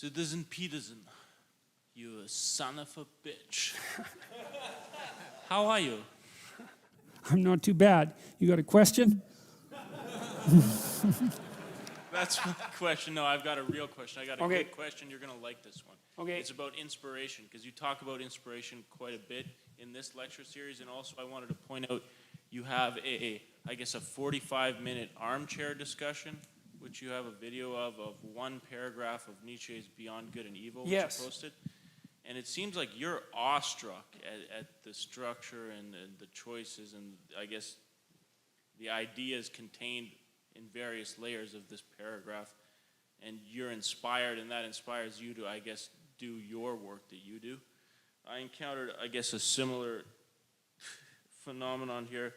Citizen Peterson, you son of a bitch. How are you? I'm not too bad. You got a question? That's my question. No, I've got a real question. I got a Okay. good question. You're going to like this one. Okay. It's about inspiration, because you talk about inspiration quite a bit in this lecture series, and also I wanted to point out you have I guess a 45-minute armchair discussion, which you have a video of one paragraph of Nietzsche's Beyond Good and Evil, which Yes. you posted. And it seems like you're awestruck at the structure and the choices and, I guess, the ideas contained in various layers of this paragraph. And you're inspired, and that inspires you to, I guess, do your work that you do. I encountered, I guess, a similar phenomenon here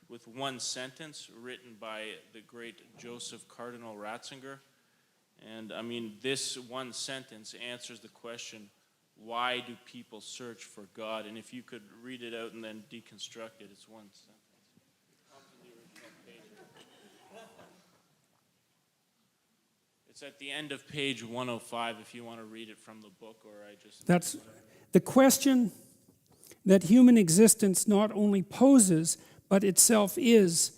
with one sentence written by the great Joseph Cardinal Ratzinger. And, I mean, this one sentence answers the question, why do people search for God? And if you could read it out and then deconstruct it, it's one sentence. It's at the end of page 105 if you want to read it from the book, or I just... That's the question that human existence not only poses, but itself is,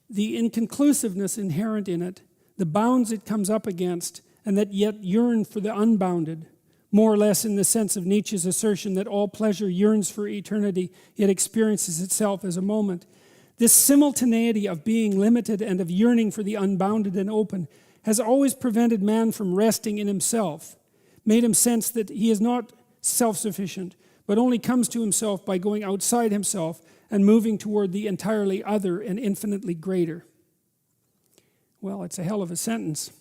the inconclusiveness inherent in it, the bounds it comes up against, and that yet yearn for the unbounded, more or less in the sense of Nietzsche's assertion that all pleasure yearns for eternity, yet experiences itself as a moment. This simultaneity of being limited and of yearning for the unbounded and open has always prevented man from resting in himself, made him sense that he is not self-sufficient, but only comes to himself by going outside himself and moving toward the entirely other and infinitely greater. Well, it's a hell of a sentence.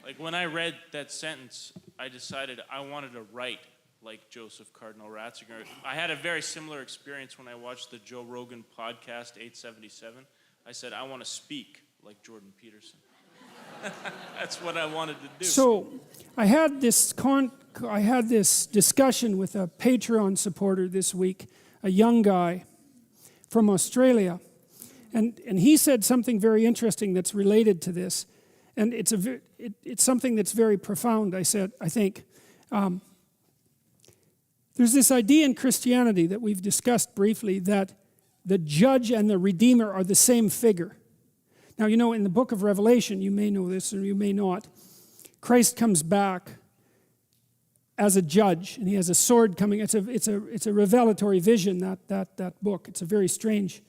Like, when I read that sentence, I decided I wanted to write like Joseph Cardinal Ratzinger. I had a very similar experience when I watched the Joe Rogan podcast 877. I said, I want to speak like Jordan Peterson. That's what I wanted to do. So I had this discussion with a Patreon supporter this week, a young guy from Australia. And he said something very interesting that's related to this. And it's something that's very profound, I think. There's this idea in Christianity that we've discussed briefly that the judge and the redeemer are the same figure. Now, you know, in the book of Revelation, you may know this or you may not, Christ comes back as a judge, and he has a sword coming. It's a revelatory vision, that book. It's a very strange.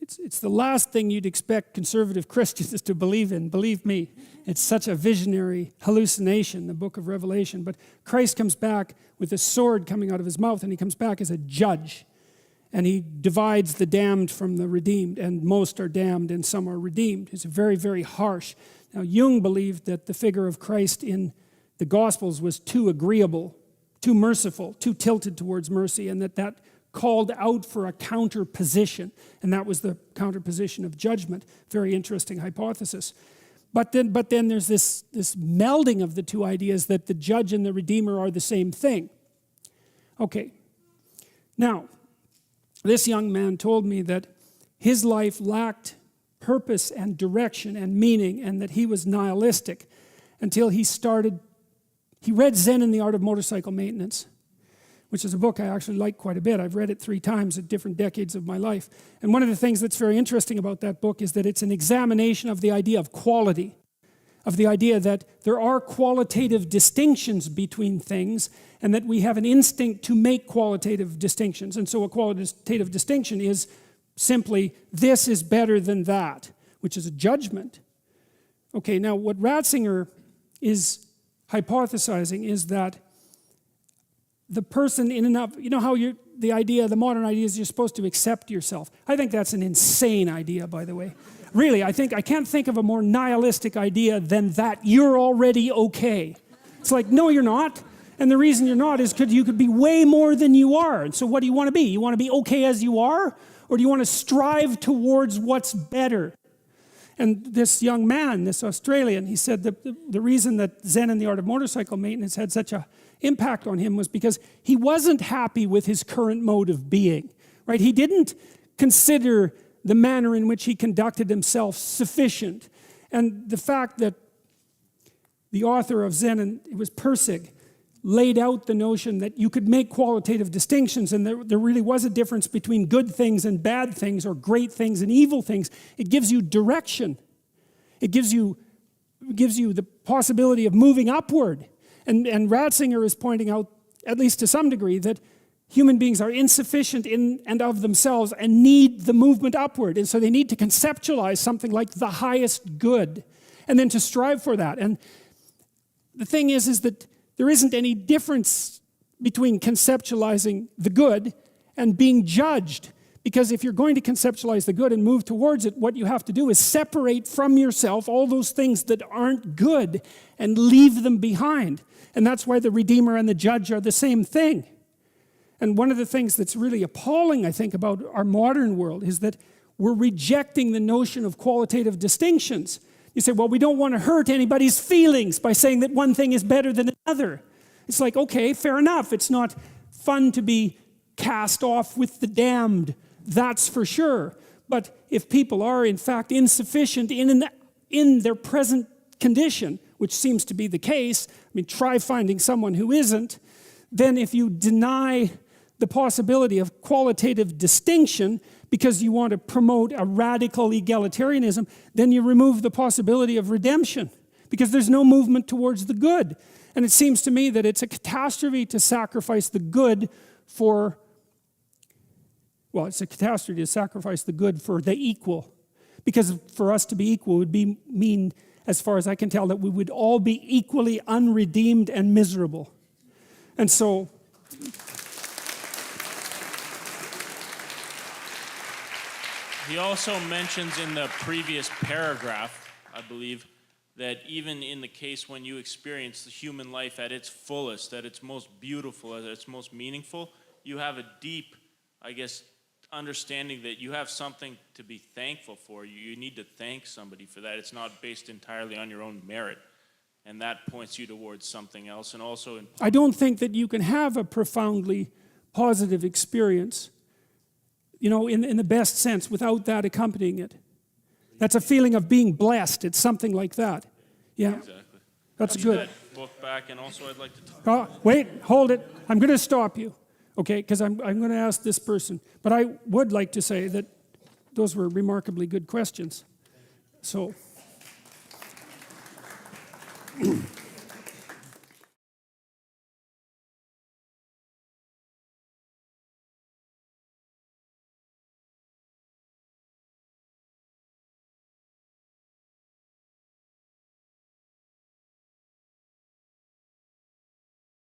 It's the last thing you'd expect conservative Christians to believe in. Believe me, it's such a visionary hallucination, the book of Revelation. But Christ comes back with a sword coming out of his mouth, and he comes back as a judge. And he divides the damned from the redeemed, and most are damned and some are redeemed. It's very, very harsh. Now, Jung believed that the figure of Christ in the Gospels was too agreeable, too merciful, too tilted towards mercy, and that called out for a counter position, and that was the counter position of judgment. Very interesting hypothesis. But then there's this melding of the two ideas that the judge and the redeemer are the same thing. Okay. Now, this young man told me that his life lacked purpose and direction and meaning, and that he was nihilistic until he read Zen and the Art of Motorcycle Maintenance, which is a book I actually like quite a bit. I've read it 3 times at different decades of my life. And one of the things that's very interesting about that book is that it's an examination of the idea of quality, of the idea that there are qualitative distinctions between things, and that we have an instinct to make qualitative distinctions. And so a qualitative distinction is simply, this is better than that, which is a judgment. Okay, now what Ratzinger is hypothesizing is that the person in and of, you know how the modern idea is you're supposed to accept yourself. I think that's an insane idea, by the way. Really, I can't think of a more nihilistic idea than that you're already okay. It's like, no, you're not. And the reason you're not is because you could be way more than you are. And so what do you want to be? You want to be okay as you are? Or do you want to strive towards what's better? And this young man, this Australian, he said that the reason that Zen and the Art of Motorcycle Maintenance had such an impact on him was because he wasn't happy with his current mode of being, right? He didn't consider the manner in which he conducted himself sufficient. And the fact that the author of Zen, and it was Pirsig, laid out the notion that you could make qualitative distinctions, and there really was a difference between good things and bad things, or great things and evil things. It gives you direction. It gives you the possibility of moving upward. And Ratzinger is pointing out, at least to some degree, that human beings are insufficient in and of themselves and need the movement upward. And so they need to conceptualize something like the highest good, and then to strive for that. And the thing is that there isn't any difference between conceptualizing the good and being judged. Because if you're going to conceptualize the good and move towards it, what you have to do is separate from yourself all those things that aren't good and leave them behind. And that's why the Redeemer and the Judge are the same thing. And one of the things that's really appalling, I think, about our modern world is that we're rejecting the notion of qualitative distinctions. You say, well, we don't want to hurt anybody's feelings by saying that one thing is better than another. It's like, okay, fair enough. It's not fun to be cast off with the damned, that's for sure. But if people are, in fact, insufficient in their present condition, which seems to be the case, I mean, try finding someone who isn't, then if you deny the possibility of qualitative distinction because you want to promote a radical egalitarianism, then you remove the possibility of redemption because there's no movement towards the good. And it seems to me that it's a catastrophe to sacrifice the good for, well, it's a catastrophe to sacrifice the good for the equal. Because for us to be equal would mean, as far as I can tell, that we would all be equally unredeemed and miserable. And so he also mentions in the previous paragraph, I believe, that even in the case when you experience the human life at its fullest, at its most beautiful, at its most meaningful, you have a deep, I guess, understanding that you have something to be thankful for. You need to thank somebody for that. It's not based entirely on your own merit. And that points you towards something else. And also, I don't think that you can have a profoundly positive experience, you know, in the best sense, without that accompanying it. That's a feeling of being blessed. It's something like that. Yeah. Exactly. That's good. That book back, and also I'd like to talk. Wait, hold it. I'm going to stop you, okay? Because I'm going to ask this person. But I would like to say that those were remarkably good questions. So.